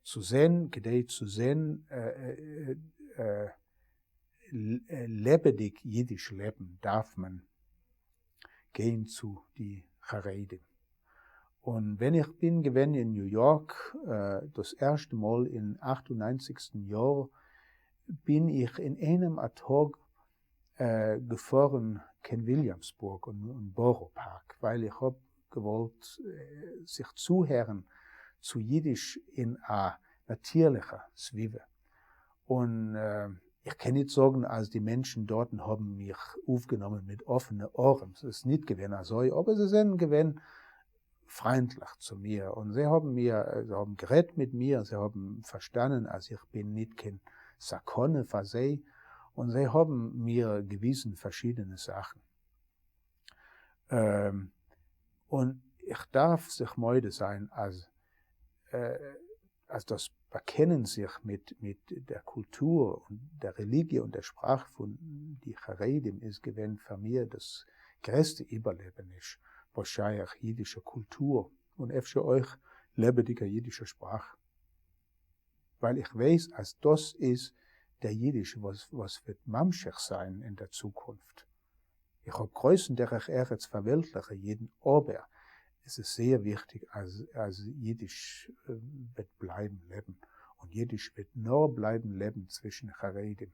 zu sehen, gedei zu sehen, lebendig jiddisch leben darf man gehen zu die Charedim. Und wenn ich bin gewesen in New York, das erste Mal im 98. Jahr, bin ich in einem Tag gefahren in Williamsburg und Borough Park, weil ich hab gewollt, sich zuhören zu Jiddisch in a natürlicher Zwiebel. Und ich kann nicht sagen, als die Menschen dort haben mich aufgenommen mit offenen Ohren. Es ist nicht gewesen so, aber sie sind gewesen freundlich zu mir. Und sie haben geredet mit mir, sie haben verstanden, als ich bin nicht kein Sakone für sie. Und sie haben mir gewiesen verschiedene Sachen. Und ich darf sich müde sein, als das Bekennen sich mit der Kultur und der Religion und der Sprache von die Charedim ist gewesen für mich das größte Überleben ist, wahrscheinlich jiddische Kultur und für euch lebendiger jiddische Sprache. Weil ich weiß, als das ist der Jiddisch, was wird Mamschech sein in der Zukunft. Ich habe größten der jetzt verweltliche jeden, aber es ist sehr wichtig, als Jiddisch wird bleiben leben. Und Jiddisch wird nur bleiben leben zwischen Charedim.